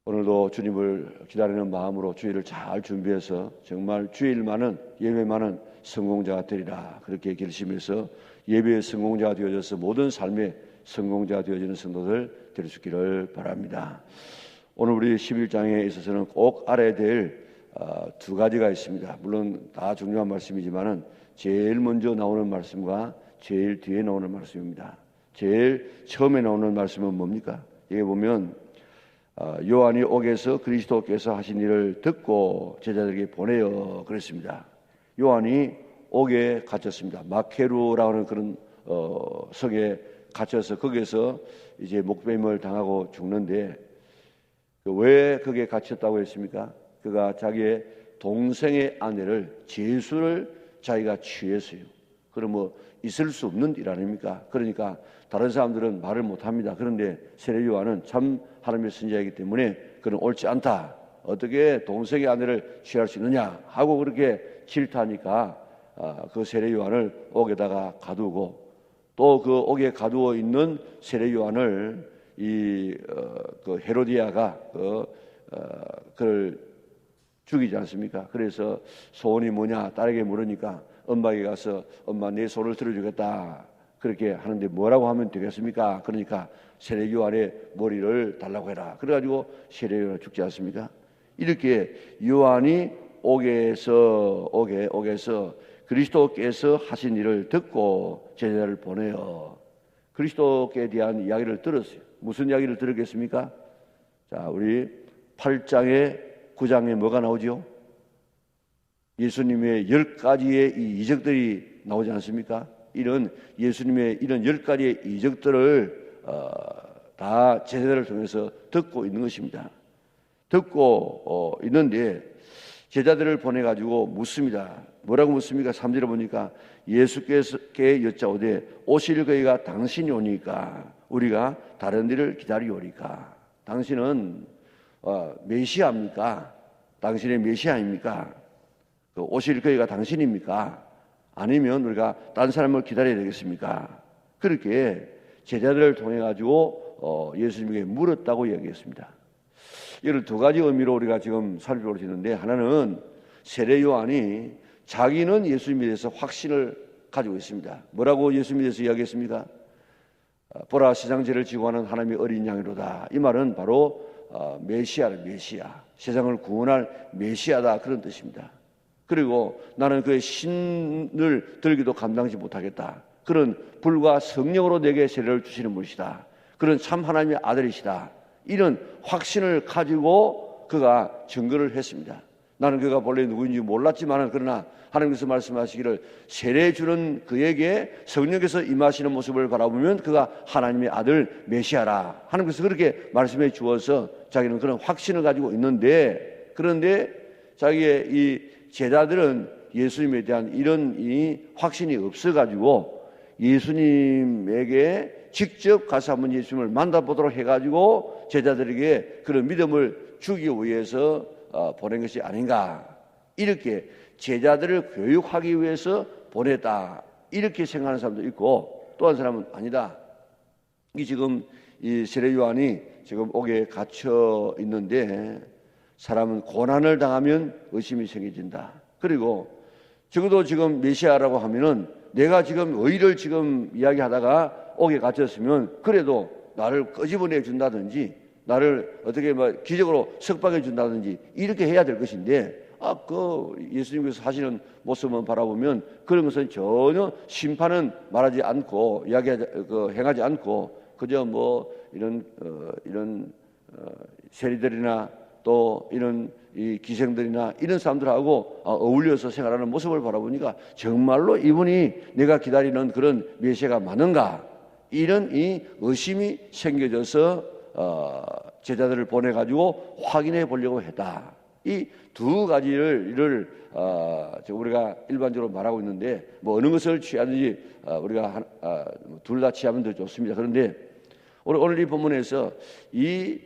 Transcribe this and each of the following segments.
오늘도 주님을 기다리는 마음으로 주일을 잘 준비해서 정말 주일만은 예배만은 성공자가 되리라 그렇게 결심해서 예배의 성공자가 되어져서 모든 삶의 성공자가 되어지는 성도들 될 수 있기를 바랍니다. 오늘 우리 11장에 있어서는 꼭 알아야 될 두 가지가 있습니다. 물론 다 중요한 말씀이지만은 제일 먼저 나오는 말씀과 제일 뒤에 나오는 말씀입니다. 제일 처음에 나오는 말씀은 뭡니까? 여기 보면 요한이 옥에서 그리스도께서 하신 일을 듣고 제자들에게 보내어 그랬습니다. 요한이 옥에 갇혔습니다. 마케루라고 하는 그런 석에 갇혀서 거기에서 이제 목배임을 당하고 죽는데 왜 거기에 갇혔다고 했습니까? 그가 자기의 동생의 아내를 제수를 자기가 취했어요. 그럼 뭐 있을 수 없는 일 아닙니까? 그러니까 다른 사람들은 말을 못합니다. 그런데 세례 요한은 참 하나님의 선지자이기 때문에 그는 옳지 않다. 어떻게 동생의 아내를 취할 수 있느냐 하고 그렇게 질타하니까 그 세례 요한을 옥에다가 가두고 또 그 옥에 가두어 있는 세례 요한을 그 헤로디아가 그를 죽이지 않습니까? 그래서 소원이 뭐냐 딸에게 물으니까 엄마에게 가서 엄마 내 손을 들어주겠다 그렇게 하는데 뭐라고 하면 되겠습니까? 그러니까 세례 요한의 머리를 달라고 해라. 그래가지고 세례 요한이 죽지 않습니까? 이렇게 요한이 옥에서 그리스도께서 하신 일을 듣고 제자를 보내어 그리스도께 대한 이야기를 들었어요. 무슨 이야기를 들었겠습니까? 자, 우리 8장에 9장에 뭐가 나오죠? 예수님의 10가지의 이 이적들이 나오지 않습니까? 이런 예수님의 이런 10가지의 이적들을 다 제자들을 통해서 듣고 있는 것입니다. 듣고 있는데 제자들을 보내가지고 묻습니다. 뭐라고 묻습니까? 3절에 보니까 예수께서께 여짜오되 오실 그이가 당신이 오니까 우리가 다른 일을 기다리오리까? 당신은 메시아입니까? 당신의 메시아입니까? 오실 그이가 당신입니까? 아니면 우리가 다른 사람을 기다려야 되겠습니까? 그렇게 제자들을 통해 가지고 예수님에게 물었다고 이야기했습니다. 이를 두 가지 의미로 우리가 지금 살펴볼 수 있는데, 하나는 세례 요한이 자기는 예수님에 대해서 확신을 가지고 있습니다. 뭐라고 예수님에 대해서 이야기했습니까? 보라 세상죄를 지고 하는 하나님의 어린 양이로다. 이 말은 바로 메시아를 메시아, 세상을 구원할 메시아다 그런 뜻입니다. 그리고 나는 그의 신을 들기도 감당하지 못하겠다. 그런 불과 성령으로 내게 세례를 주시는 분이시다. 그런 참 하나님의 아들이시다. 이런 확신을 가지고 그가 증거를 했습니다. 나는 그가 본래 누구인지 몰랐지만 그러나 하나님께서 말씀하시기를 세례 주는 그에게 성령께서 임하시는 모습을 바라보면 그가 하나님의 아들 메시아라. 하나님께서 그렇게 말씀해 주어서 자기는 그런 확신을 가지고 있는데, 그런데 자기의 이 제자들은 예수님에 대한 이런 이 확신이 없어가지고 예수님에게 직접 가서 한번 예수님을 만나보도록 해가지고 제자들에게 그런 믿음을 주기 위해서 보낸 것이 아닌가, 이렇게 제자들을 교육하기 위해서 보냈다 이렇게 생각하는 사람도 있고, 또 한 사람은 아니다. 지금 이 세례 요한이 지금 옥에 갇혀 있는데 사람은 고난을 당하면 의심이 생겨진다. 그리고 적어도 지금 메시아라고 하면은 내가 지금 의를 지금 이야기하다가 옥에 갇혔으면 그래도 나를 끄집어내 준다든지 나를 어떻게 기적으로 석방해 준다든지 이렇게 해야 될 것인데, 그 예수님께서 하시는 모습만 바라보면 그런 것은 전혀 심판은 말하지 않고 행하지 않고 그저 이런 세리들이나 또 이런 이 기생들이나 이런 사람들하고 어울려서 생활하는 모습을 바라보니까 정말로 이분이 내가 기다리는 그런 메시아가 맞는가, 이런 이 의심이 생겨져서 제자들을 보내가지고 확인해 보려고 했다. 이 두 가지를 우리가 일반적으로 말하고 있는데 어느 것을 취하든지 우리가 둘 다 취하면 더 좋습니다. 그런데 오늘 이 본문에서 이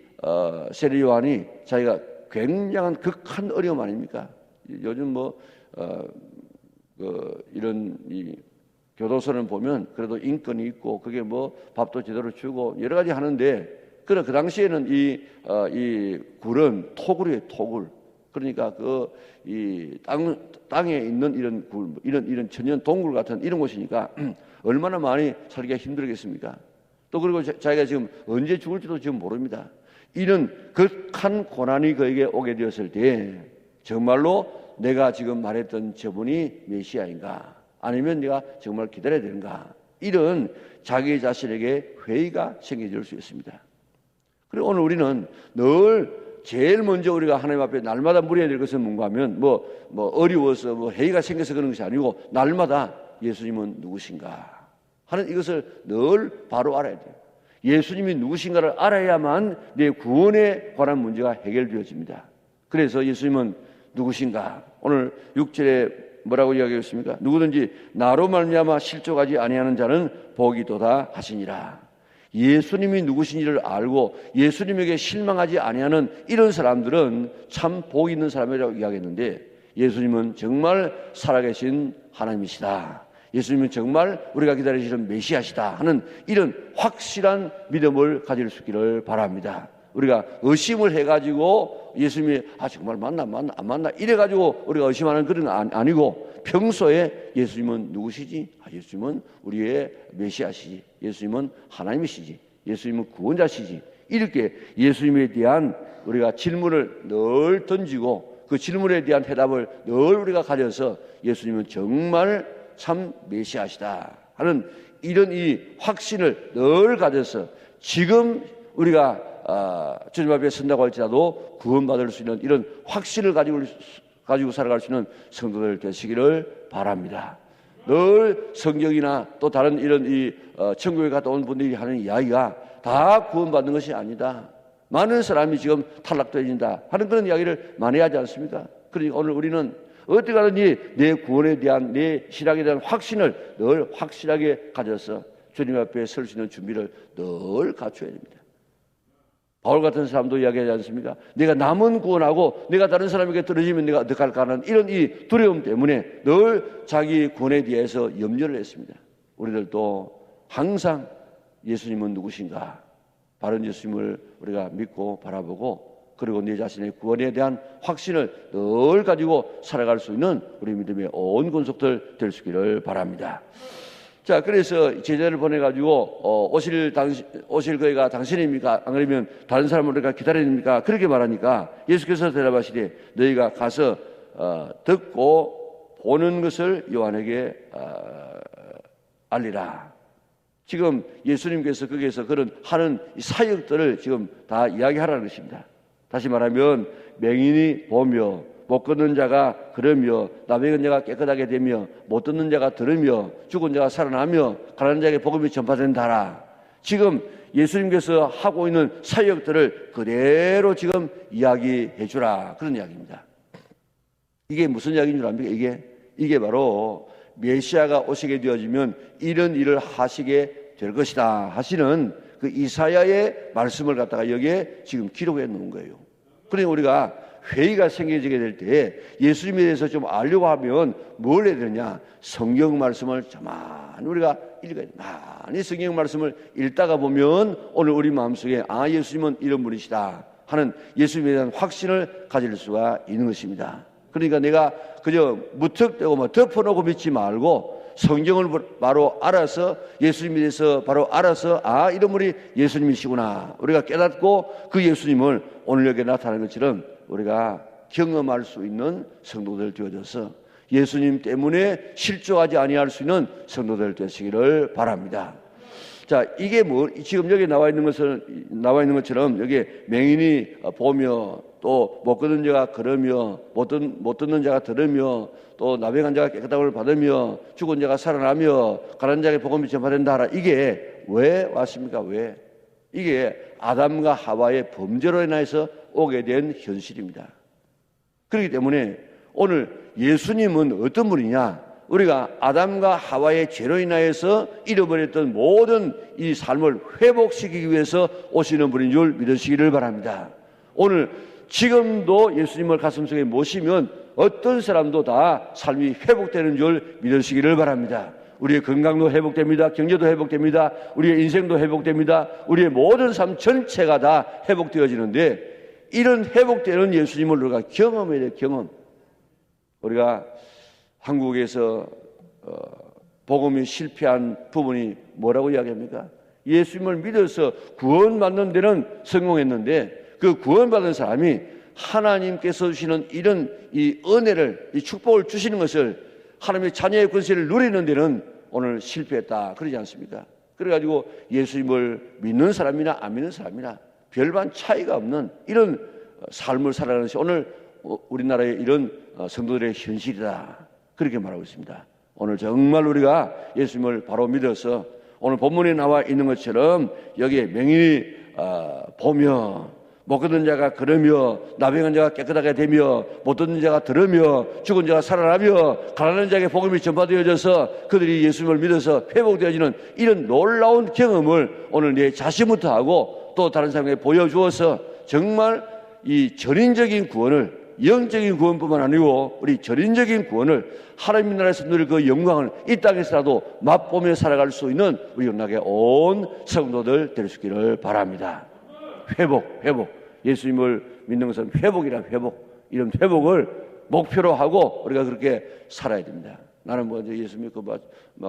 세례 요한이 자기가 굉장한 극한 어려움 아닙니까? 요즘 이런 이 교도소는 보면 그래도 인권이 있고 그게 밥도 제대로 주고 여러 가지 하는데 그러나 그 당시에는 이 굴은 토굴이에요, 토굴. 그러니까 땅에 있는 이런 굴, 이런 천연 동굴 같은 이런 곳이니까 얼마나 많이 살기가 힘들겠습니까? 또 그리고 자기가 지금 언제 죽을지도 지금 모릅니다. 이런 극한 고난이 그에게 오게 되었을 때 정말로 내가 지금 말했던 저분이 메시아인가? 아니면 내가 정말 기다려야 되는가? 이런 자기 자신에게 회의가 생겨질 수 있습니다. 그리고 오늘 우리는 늘 제일 먼저 우리가 하나님 앞에 날마다 물어야 될 것은 뭔가 하면 어려워서 회의가 생겨서 그런 것이 아니고 날마다 예수님은 누구신가 하는 이것을 늘 바로 알아야 돼요. 예수님이 누구신가를 알아야만 내 구원에 관한 문제가 해결되어집니다. 그래서 예수님은 누구신가? 오늘 6절에 뭐라고 이야기했습니까? 누구든지 나로 말미암아 실족하지 아니하는 자는 복이 도다 하시니라. 예수님이 누구신지를 알고 예수님에게 실망하지 아니하는 이런 사람들은 참 복 있는 사람이라고 이야기했는데, 예수님은 정말 살아계신 하나님이시다, 예수님은 정말 우리가 기다리시는 메시아시다 하는 이런 확실한 믿음을 가질 수 있기를 바랍니다. 우리가 의심을 해가지고 예수님이 정말 맞나 안 맞나 이래가지고 우리가 의심하는 그런 건 아니고, 평소에 예수님은 누구시지? 예수님은 우리의 메시아시지, 예수님은 하나님이시지, 예수님은 구원자시지, 이렇게 예수님에 대한 우리가 질문을 늘 던지고 그 질문에 대한 해답을 늘 우리가 가져서 예수님은 정말 참 메시아시다 하는 이런 이 확신을 늘 가져서 지금 우리가 주님 앞에 선다고 할지라도 구원받을 수 있는 이런 확신을 가지고 살아갈 수 있는 성도들 되시기를 바랍니다. 늘 성경이나 또 다른 이런 천국에 갔다 온 분들이 하는 이야기가 다 구원받는 것이 아니다, 많은 사람이 지금 탈락되어진다 하는 그런 이야기를 많이 하지 않습니까? 그러니까 오늘 우리는 어떻게 하든지 내 구원에 대한, 내 신앙에 대한 확신을 늘 확실하게 가져서 주님 앞에 설 수 있는 준비를 늘 갖춰야 됩니다. 바울 같은 사람도 이야기하지 않습니까? 내가 남은 구원하고 내가 다른 사람에게 떨어지면 내가 어떡할까 하는 이런 이 두려움 때문에 늘 자기 구원에 대해서 염려를 했습니다. 우리들도 항상 예수님은 누구신가, 바른 예수님을 우리가 믿고 바라보고, 그리고 내 자신의 구원에 대한 확신을 늘 가지고 살아갈 수 있는 우리 믿음의 온 권속들 될 수 있기를 바랍니다. 자, 그래서 제자를 보내가지고 오실 거가 당신입니까? 안 그러면 다른 사람을 우리가 기다려야 됩니까? 그렇게 말하니까 예수께서 대답하시되 너희가 가서 듣고 보는 것을 요한에게 알리라. 지금 예수님께서 거기에서 그런 하는 사역들을 지금 다 이야기하라는 것입니다. 다시 말하면 맹인이 보며 못 걷는 자가 걸으며 나병인 자가 깨끗하게 되며 못 듣는 자가 들으며 죽은 자가 살아나며 가난한 자에게 복음이 전파된다라. 지금 예수님께서 하고 있는 사역들을 그대로 지금 이야기해 주라, 그런 이야기입니다. 이게 무슨 이야기인 줄 압니까? 이게 바로 메시아가 오시게 되어지면 이런 일을 하시게 될 것이다 하시는 그 이사야의 말씀을 갖다가 여기에 지금 기록해 놓은 거예요. 그러니까 우리가 회의가 생겨지게 될 때 예수님에 대해서 좀 알려고 하면 뭘 해야 되느냐? 성경 말씀을 자만히 우리가 읽어야 돼. 많이 성경 말씀을 읽다가 보면 오늘 우리 마음속에 예수님은 이런 분이시다 하는 예수님에 대한 확신을 가질 수가 있는 것입니다. 그러니까 내가 그저 무턱대고 덮어놓고 믿지 말고 성경을 바로 알아서 예수님에 대해서 바로 알아서 이런 분이 예수님이시구나 우리가 깨닫고 그 예수님을 오늘 여기에 나타나는 것처럼 우리가 경험할 수 있는 성도들 되어져서 예수님 때문에 실족하지 아니할 수 있는 성도들 되시기를 바랍니다. 자, 이게 지금 여기 나와 있는 것처럼 여기 맹인이 보며 또 못 걷는 자가 걸으며 못 듣는 자가 들으며 또 나병한 자가 깨끗함을 받으며 죽은 자가 살아나며 가난한 자에게 복음이 전파된다 하라. 이게 왜 왔습니까? 왜? 이게 아담과 하와의 범죄로 인해서 오게 된 현실입니다. 그렇기 때문에 오늘 예수님은 어떤 분이냐? 우리가 아담과 하와의 죄로 인하여서 잃어버렸던 모든 이 삶을 회복시키기 위해서 오시는 분인 줄 믿으시기를 바랍니다. 오늘 지금도 예수님을 가슴속에 모시면 어떤 사람도 다 삶이 회복되는 줄 믿으시기를 바랍니다. 우리의 건강도 회복됩니다. 경제도 회복됩니다. 우리의 인생도 회복됩니다. 우리의 모든 삶 전체가 다 회복되어지는데 이런 회복되는 예수님을 우리가 경험해야 돼요. 경험. 우리가 한국에서 복음이 실패한 부분이 뭐라고 이야기합니까? 예수님을 믿어서 구원받는 데는 성공했는데 그 구원받은 사람이 하나님께서 주시는 이런 이 은혜를, 이 축복을 주시는 것을 하나님의 자녀의 권세를 누리는 데는 오늘 실패했다. 그러지 않습니까? 그래가지고 예수님을 믿는 사람이나 안 믿는 사람이나 별반 차이가 없는 이런 삶을 살아가는 것이 오늘 우리나라의 이런 성도들의 현실이다. 그렇게 말하고 있습니다. 오늘 정말 우리가 예수님을 바로 믿어서 오늘 본문에 나와 있는 것처럼 여기에 명인이 보며 못 걷는 자가 걸으며 나병한 자가 깨끗하게 되며 못 듣는 자가 들으며 죽은 자가 살아나며 가난한 자에게 복음이 전파되어져서 그들이 예수님을 믿어서 회복되어지는 이런 놀라운 경험을 오늘 내 자신부터 하고 또 다른 사람에게 보여주어서 정말 이 전인적인 구원을 영적인 구원뿐만 아니고 우리 전인적인 구원을 하나님 나라에서 누릴 그 영광을 이 땅에서라도 맛보며 살아갈 수 있는 우리 영락의 온 성도들 될 수 있기를 바랍니다. 회복. 예수님을 믿는 것은 회복이란 회복. 이런 회복을 목표로 하고 우리가 그렇게 살아야 됩니다. 나는 뭐 예수 믿고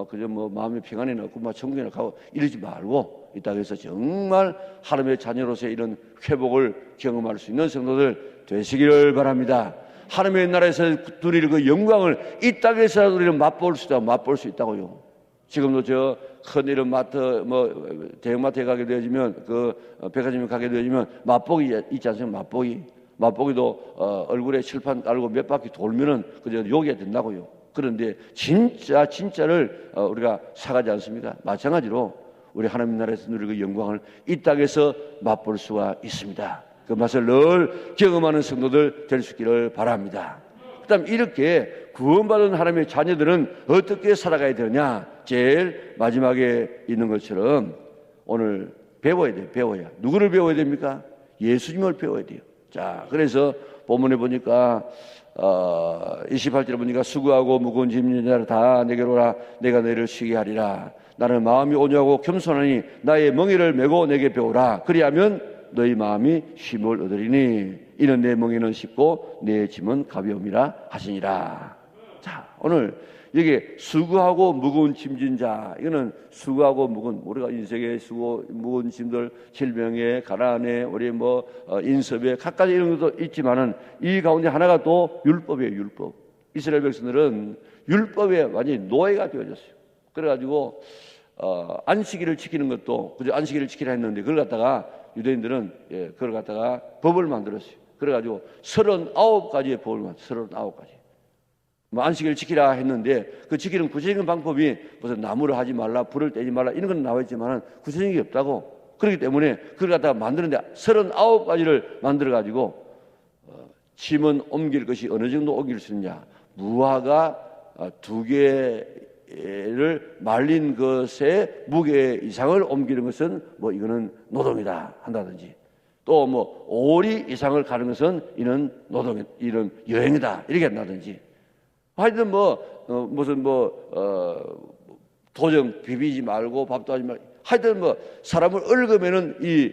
그저 마음의 평안이 났고 천국에 가고 이러지 말고 이 땅에서 정말 하나님의 자녀로서의 이런 회복을 경험할 수 있는 성도들 되시기를 바랍니다. 하나님의 나라에서 누릴 그 영광을 이 땅에서라도 우리는 맛볼 수 있다고요. 지금도 저 큰 이런 마트 대형마트에 가게 되어지면 그 백화점에 가게 되어지면 맛보기 있지 않습니까? 맛보기도 얼굴에 칠판 깔고 몇 바퀴 돌면은 그저 욕이 된다고요. 그런데 진짜를 우리가 사가지 않습니까? 마찬가지로 우리 하나님 나라에서 누릴 그 영광을 이 땅에서 맛볼 수가 있습니다. 그 맛을 늘 경험하는 성도들 될 수 있기를 바랍니다. 그다음 이렇게 구원받은 하나님의 자녀들은 어떻게 살아가야 되느냐? 제일 마지막에 있는 것처럼 오늘 배워야 돼요. 배워야. 누구를 배워야 됩니까? 예수님을 배워야 돼요. 자, 그래서 본문에 보니까 28절에 보니까 수고하고 무거운 짐진 자를 다 내게로 오라. 내가 너희를 쉬게 하리라. 나는 마음이 온유하고 겸손하니 나의 멍에를 메고 내게 배우라. 그리하면 너희 마음이 쉼을 얻으리니 이는 내 멍에는 쉽고 내 짐은 가벼움이라 하시니라. 자, 오늘 여기 수고하고 무거운 짐진 자, 이거는 수고하고 무거운, 우리가 인생의 수고 무거운 짐들, 질병에 가난에 우리 인섭에 각가지 이런 것도 있지만은 이 가운데 하나가 또 율법이에요. 율법. 이스라엘 백성들은 율법에 완전히 노예가 되어졌어요. 그래가지고 안식일을 지키는 것도 그저 안식일을 지키라 했는데 그걸 갖다가 유대인들은 그걸 갖다가 법을 만들었어요. 그래가지고 39가지의 법을 만들었어요. 39가지. 안식일을 지키라 했는데 그 지키는 구체적인 방법이 무슨 나무를 하지 말라, 불을 떼지 말라 이런 건 나와 있지만은 구체적인 게 없다고. 그렇기 때문에 그걸 갖다가 만드는데 39가지를 만들어가지고 짐은 옮길 것이 어느 정도 옮길 수 있느냐. 무화과 2개를 말린 것의 무게 이상을 옮기는 것은 이거는 노동이다 한다든지 또 오리 이상을 가는 것은 이런 노동, 이런 여행이다 이렇게 한다든지 하여튼 도정 비비지 말고 밥도 하지 말고 하여튼 사람을 얽으면은 이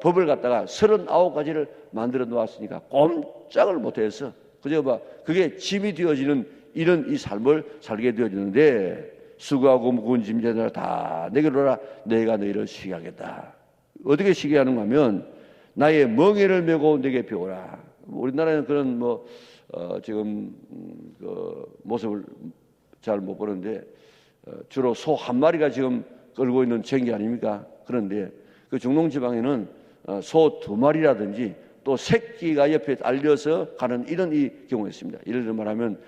법을 갖다가 39가지를 만들어 놓았으니까 꼼짝을 못해서 그저 그게 짐이 되어지는 이런 이 삶을 살게 되어지는데 수고하고 무거운 짐자들아 다 내게로 오라. 내가 너희를 쉬게 하겠다. 어떻게 쉬게 하는가 하면 나의 멍에를 메고 내게 배우라. 우리나라에는 그런 지금 그 모습을 잘 못 보는데 주로 소 한 마리가 지금 끌고 있는 전기 아닙니까? 그런데 그 중동 지방에는 소 2마리라든지 또 새끼가 옆에 달려서 가는 이런 이 경우가 있습니다. 예를 들어 말하면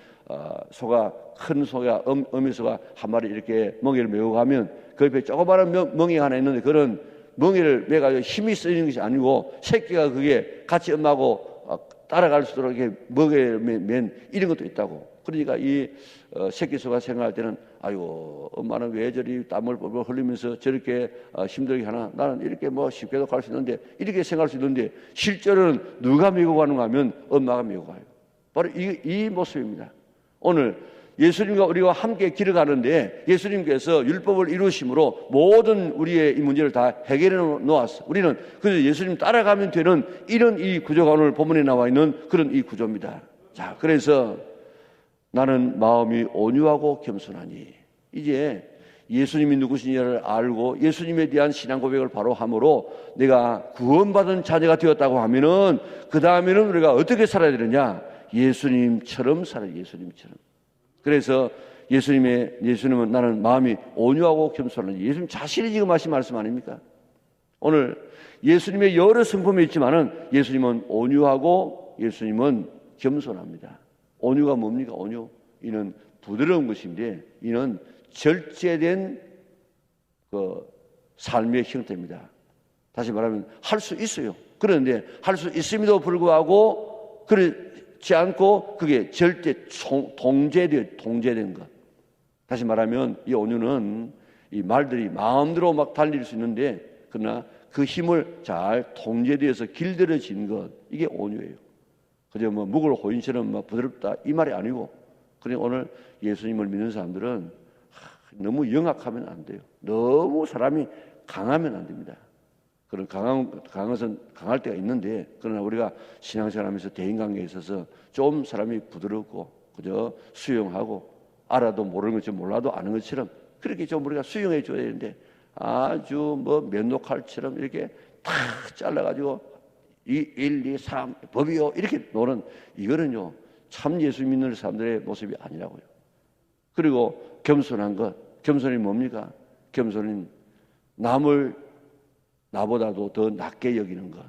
큰 소가 어미소가 한 마리 이렇게 멍에를 메고 가면 그 옆에 조그마한 멍이가 하나 있는데 그런 멍에를 매가지고 힘이 쓰이는 것이 아니고 새끼가 그게 같이 엄마하고 따라갈 수 있도록 이렇게 멍에 맨 이런 것도 있다고. 그러니까 이 새끼 소가 생각할 때는 아이고 엄마는 왜 저리 땀을 뻘뻘 흘리면서 저렇게 힘들게 하나. 나는 이렇게 쉽게도 갈 수 있는데 이렇게 생각할 수 있는데 실제로는 누가 메고 가는가 하면 엄마가 메고 가요. 바로 이 모습입니다. 오늘 예수님과 우리가 함께 길을 가는데 예수님께서 율법을 이루심으로 모든 우리의 이 문제를 다 해결해 놓았어. 우리는 그래서 예수님 따라가면 되는 이런 이 구조가 오늘 본문에 나와 있는 그런 이 구조입니다. 자, 그래서 나는 마음이 온유하고 겸손하니, 이제 예수님이 누구시냐를 알고 예수님에 대한 신앙 고백을 바로 함으로 내가 구원받은 자녀가 되었다고 하면은 그 다음에는 우리가 어떻게 살아야 되느냐? 예수님처럼 살아야, 예수님처럼. 그래서 예수님은 나는 마음이 온유하고 겸손하니, 예수님 자신이 지금 하신 말씀 아닙니까? 오늘 예수님의 여러 성품이 있지만은 예수님은 온유하고 예수님은 겸손합니다. 온유가 뭡니까? 온유, 이는 부드러운 것인데 이는 절제된 그 삶의 형태입니다. 다시 말하면 할 수 있어요. 그런데 할 수 있음에도 불구하고 그렇지 않고 그게 절대 통제된 것. 다시 말하면 이 온유는 이 말들이 마음대로 막 달릴 수 있는데 그러나 그 힘을 잘 통제되어서 길들여진 것, 이게 온유예요. 그저 뭐 묵을 호인처럼 막 부드럽다 이 말이 아니고, 그러니 오늘 예수님을 믿는 사람들은 너무 영악하면 안 돼요. 너무 사람이 강하면 안 됩니다. 그런 강한 것은 강할 때가 있는데, 그러나 우리가 신앙생활하면서 대인관계에 있어서 좀 사람이 부드럽고 그저 수용하고 알아도 모르는 것처럼 몰라도 아는 것처럼 그렇게 좀 우리가 수용해 줘야 되는데, 아주 뭐 면도칼처럼 이렇게 탁 잘라가지고 1, 2, 3 법이요 이렇게 노는, 이거는요 참 예수 믿는 사람들의 모습이 아니라고요. 그리고 겸손한 것, 겸손이 뭡니까? 겸손은 남을 나보다도 더 낮게 여기는 것.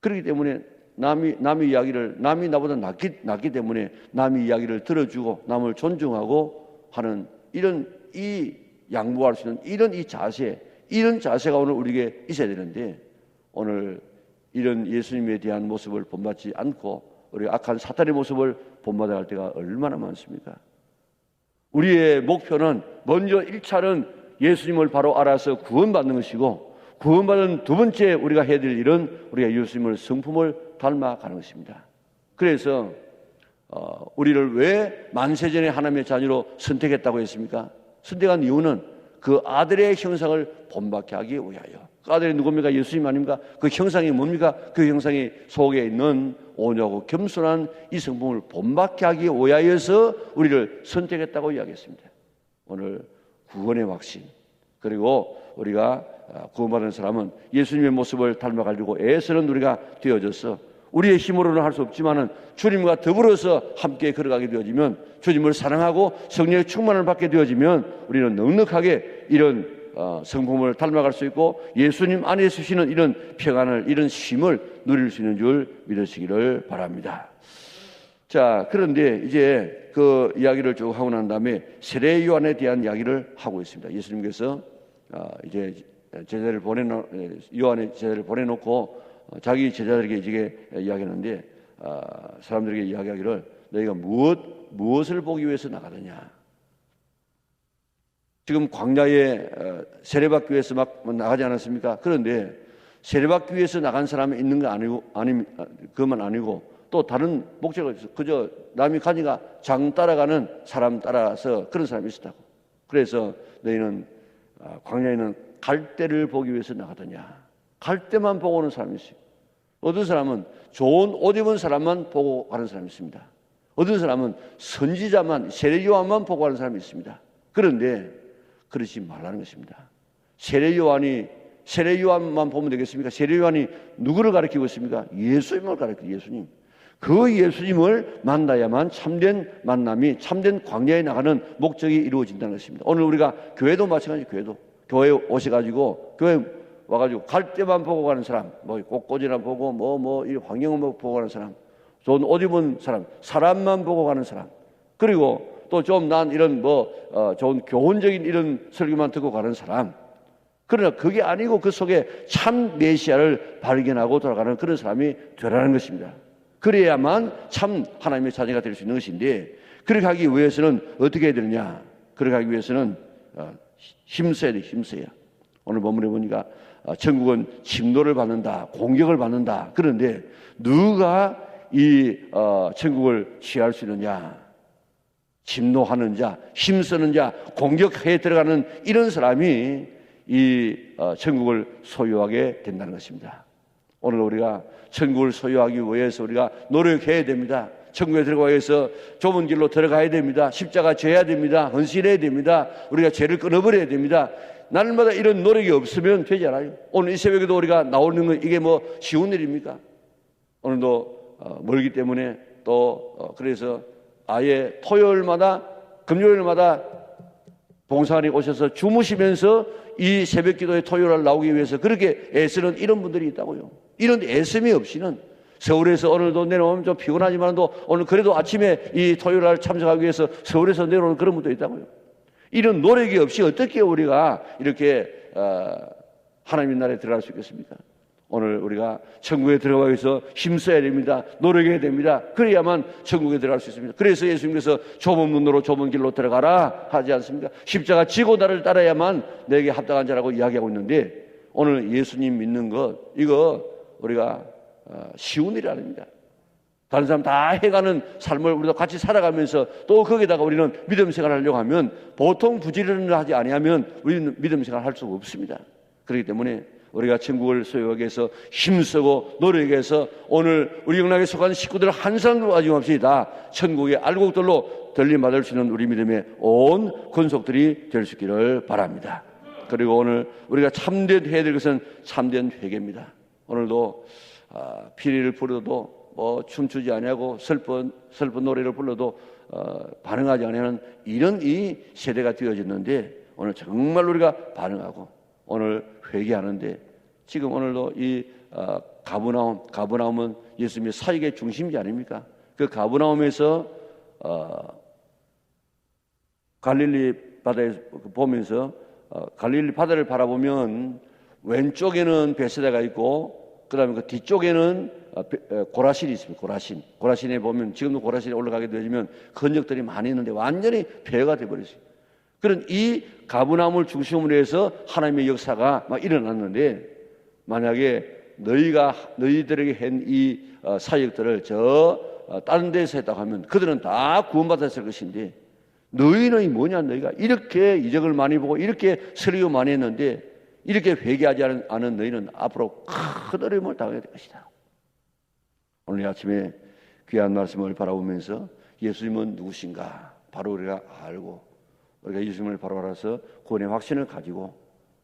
그렇기 때문에 남이 나보다 낮기 때문에 남의 이야기를 들어주고 남을 존중하고 하는 이런 이 양보할 수 있는 이런 자세가 오늘 우리에게 있어야 되는데, 오늘 이런 예수님에 대한 모습을 본받지 않고 우리가 악한 사탄의 모습을 본받아야 할 때가 얼마나 많습니까? 우리의 목표는 먼저 1차는 예수님을 바로 알아서 구원받는 것이고, 구원받은 두 번째 우리가 해야 될 일은 우리가 예수님을 성품을 닮아가는 것입니다. 그래서 우리를 왜 만세전에 하나님의 자녀로 선택했다고 했습니까? 선택한 이유는 그 아들의 형상을 본받게 하기 위하여. 그 아들이 누굽니까? 예수님 아닙니까? 그 형상이 뭡니까? 그 형상이 속에 있는 온유하고 겸손한 이 성품을 본받게 하기 위하여서 우리를 선택했다고 이야기했습니다. 오늘 구원의 확신, 그리고 우리가 구원받은 사람은 예수님의 모습을 닮아가지고 애쓰는 우리가 되어져서 우리의 힘으로는 할 수 없지만은 주님과 더불어서 함께 걸어가게 되어지면, 주님을 사랑하고 성령의 충만을 받게 되어지면 우리는 넉넉하게 이런 성품을 닮아갈 수 있고 예수님 안에 주시는 이런 평안을, 이런 쉼을 누릴 수 있는 줄 믿으시기를 바랍니다. 자, 그런데 이제 그 이야기를 쭉 하고 난 다음에 세례 요한에 대한 이야기를 하고 있습니다. 예수님께서 이제 요한의 제자를 보내놓고 자기 제자들에게 이제 이야기하는데, 사람들에게 이야기하기를 너희가 무엇을 보기 위해서 나가느냐. 지금 광야에 세례받기 위해서 막 나가지 않았습니까? 그런데 세례받기 위해서 나간 사람이 있는 거 그것만 아니고 또 다른 목적가 있어요. 그저 남이 가니까 장 따라가는 사람 따라서 그런 사람이 있었다고. 그래서 너희는 광야에는 갈대를 보기 위해서 나가더냐. 갈대만 보고 오는 사람이 있어요. 어떤 사람은 좋은 옷 입은 사람만 보고 가는 사람이 있습니다. 어떤 사람은 선지자만, 세례 요한만 보고 가는 사람이 있습니다. 그런데 그러지 말라는 것입니다. 세례 요한만 보면 되겠습니까? 세례 요한이 누구를 가리키고 있습니까? 예수님을 가리키고, 예수님. 그 예수님을 만나야만 참된 만남이, 참된 광야에 나가는 목적이 이루어진다는 것입니다. 오늘 우리가 교회도 마찬가지, 교회에 오셔가지고 교회 와가지고 갈대만 보고 가는 사람, 뭐 꽃꽂이나 보고 이 환경을 보고 가는 사람, 좋은 옷 입은 사람, 사람만 보고 가는 사람, 그리고 또 좀 난 이런 좋은 교훈적인 이런 설교만 듣고 가는 사람. 그러나 그게 아니고 그 속에 참 메시아를 발견하고 돌아가는 그런 사람이 되라는 것입니다. 그래야만 참 하나님의 자녀가 될 수 있는 것인데, 그렇게 하기 위해서는 어떻게 해야 되느냐? 그렇게 하기 위해서는 힘써야 돼, 힘써야. 오늘 본문에 보니까 천국은 침노를 받는다, 공격을 받는다. 그런데 누가 이 천국을 취할 수 있느냐? 진노하는 자, 힘쓰는 자, 공격해 들어가는 이런 사람이 이 천국을 소유하게 된다는 것입니다. 오늘 우리가 천국을 소유하기 위해서 우리가 노력해야 됩니다. 천국에 들어가기 위해서 좁은 길로 들어가야 됩니다. 십자가 져야 됩니다. 헌신해야 됩니다. 우리가 죄를 끊어버려야 됩니다. 날마다 이런 노력이 없으면 되지 않아요. 오늘 이 새벽에도 우리가 나오는 건 이게 뭐 쉬운 일입니까? 오늘도 멀기 때문에 또 그래서 아예 토요일마다 금요일마다 봉사관이 오셔서 주무시면서 이 새벽 기도에 토요일날 나오기 위해서 그렇게 애쓰는 이런 분들이 있다고요. 이런 애씀이 없이는 서울에서 오늘도 내려오면 좀 피곤하지만도 오늘 그래도 아침에 이 토요일날 참석하기 위해서 서울에서 내려오는 그런 분도 있다고요. 이런 노력이 없이 어떻게 우리가 이렇게 하나님의 나라에 들어갈 수 있겠습니까? 오늘 우리가 천국에 들어가기 위해서 힘써야 됩니다. 노력해야 됩니다. 그래야만 천국에 들어갈 수 있습니다. 그래서 예수님께서 좁은 문으로 좁은 길로 들어가라 하지 않습니까? 십자가 지고 나를 따라야만 내게 합당한 자라고 이야기하고 있는데 오늘 예수님 믿는 것 이거 우리가 쉬운 일이 아닙니다. 다른 사람 다 해가는 삶을 우리도 같이 살아가면서 또 거기다가 우리는 믿음 생활을 하려고 하면 보통 부지런을 하지 아니하면 우리는 믿음 생활을 할 수가 없습니다. 그렇기 때문에 우리가 천국을 소유하기 위해서 힘쓰고 노력해서 오늘 우리 영락에 속한 식구들 한 사람도 빠짐없이 다 천국의 알곡들로 들림받을 수 있는 우리 믿음의 온 권속들이 될 수 있기를 바랍니다. 그리고 오늘 우리가 참된 해야 될 것은 참된 회개입니다. 오늘도 피리를 부르도 뭐 춤추지 아니하고 슬픈 노래를 불러도 반응하지 아니하는 이런 이 세대가 되어졌는데 오늘 정말 우리가 반응하고 오늘 회개하는데 지금 오늘도 이 가버나움은 예수님의 사역의 중심지 아닙니까? 그 가버나움에서 갈릴리 바다에 보면서 갈릴리 바다를 바라보면 왼쪽에는 베세다가 있고 그다음에 그 뒤쪽에는 고라신이 있습니다. 고라신에 보면 지금도 고라신에 올라가게 되면 건적들이 많이 있는데 완전히 폐허가 되어버렸어요. 그런 이 가버나움을 중심으로 해서 하나님의 역사가 막 일어났는데 만약에 너희들에게 한 이 사역들을 다른 데서 했다고 하면 그들은 다 구원받았을 것인데 너희는 뭐냐 너희가 이렇게 이적을 많이 보고 이렇게 설교 많이 했는데 이렇게 회개하지 않은 너희는 앞으로 큰 어려움을 당하게 될 것이다. 오늘 아침에 귀한 말씀을 바라보면서 예수님은 누구신가 바로 우리가 알고 우리가 예수님을 바로 알아서 구원의 확신을 가지고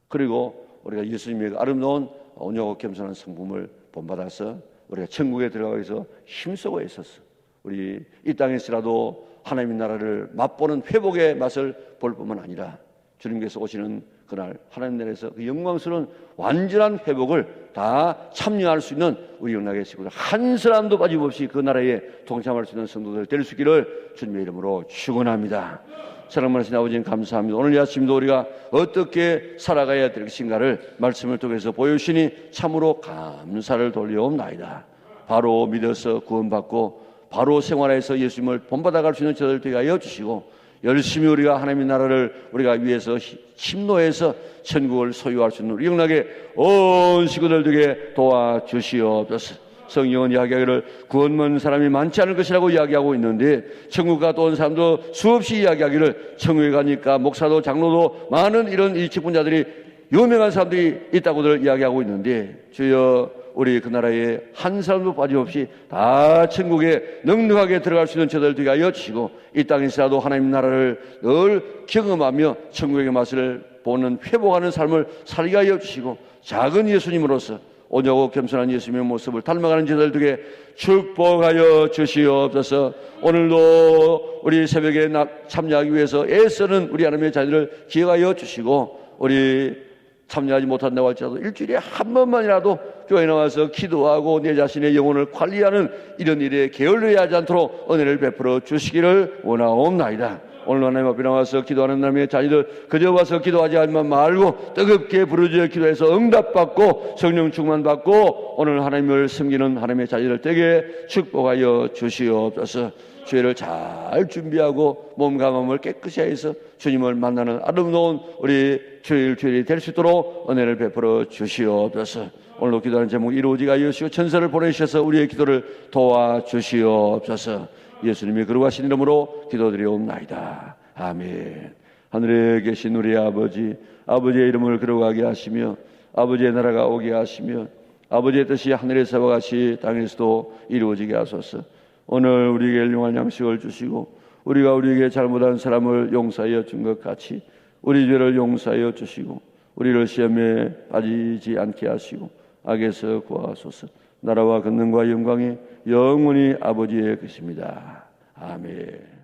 그리고 우리가 예수님의 아름다운 온유하고 겸손한 성품을 본받아서 우리가 천국에 들어가기 위해서 힘쓰고 있었어. 우리 이 땅에서라도 하나님의 나라를 맛보는 회복의 맛을 볼 뿐만 아니라 주님께서 오시는 그날 하나님 나라에서 그 영광스러운 완전한 회복을 다 참여할 수 있는 우리 영락의 식구들 한 사람도 빠짐없이 그 나라에 동참할 수 있는 성도들 될 수 있기를 주님의 이름으로 축원합니다. 사랑하는 아버지님 감사합니다. 오늘 이 아침도 우리가 어떻게 살아가야 될 것인가를 말씀을 통해서 보여주시니 참으로 감사를 돌려옵나이다. 바로 믿어서 구원받고 바로 생활해서 예수님을 본받아갈 수 있는 저들 되게 하여 주시고 열심히 우리가 하나님의 나라를 우리가 위해서 힘노해서 천국을 소유할 수 있는 우리 영락의 온 식구들 되게 도와주시옵소서. 성경은 이야기하기를 구원받는 사람이 많지 않을 것이라고 이야기하고 있는데 천국 갔다 온 사람도 수없이 이야기하기를 천국에 가니까 목사도 장로도 많은 이런 이 직분자들이 유명한 사람들이 있다고들 이야기하고 있는데 주여 우리 그 나라에 한 사람도 빠짐없이 다 천국에 넉넉하게 들어갈 수 있는 저들 되게 하여 주시고 이 땅에서라도 하나님 나라를 늘 경험하며 천국의 맛을 보는 회복하는 삶을 살게 하여 주시고 작은 예수님으로서 온유하고 겸손한 예수님의 모습을 닮아가는 저들 되게 축복하여 주시옵소서. 오늘도 우리 새벽에 참여하기 위해서 애쓰는 우리 하나님의 자녀를 기억하여 주시고 우리 참여하지 못한다고 할지라도 일주일에 한 번만이라도 교회에 나와서 기도하고 내 자신의 영혼을 관리하는 이런 일에 게을리하지 않도록 은혜를 베풀어 주시기를 원하옵나이다. 오늘 하나님 앞에 나와서 기도하는 남의 자녀들 그저 와서 기도하지 않으면 말고 뜨겁게 부르짖어 기도해서 응답받고 성령 충만받고 오늘 하나님을 섬기는 하나님의 자녀들 되게 축복하여 주시옵소서. 주의를 잘 준비하고 몸과 마음을 깨끗이 해서 주님을 만나는 아름다운 우리 주일이 될 수 있도록 은혜를 베풀어 주시옵소서. 오늘도 기도하는 제목 이루어지게 하여 주시고 천사를 보내주셔서 우리의 기도를 도와주시옵소서. 예수님이 거룩하신 이름으로 기도드리옵나이다. 아멘. 하늘에 계신 우리 아버지, 아버지의 이름을 거룩하게 하시며 아버지의 나라가 오게 하시며 아버지의 뜻이 하늘에서와 같이 땅에서도 이루어지게 하소서. 오늘 우리에게 일용할 양식을 주시고 우리가 우리에게 잘못한 사람을 용서하여 준 것 같이 우리 죄를 용서하여 주시고 우리를 시험에 빠지지 않게 하시고 악에서 구하소서. 나라와 권능과 영광이 영원히 아버지의 것입니다. 아멘.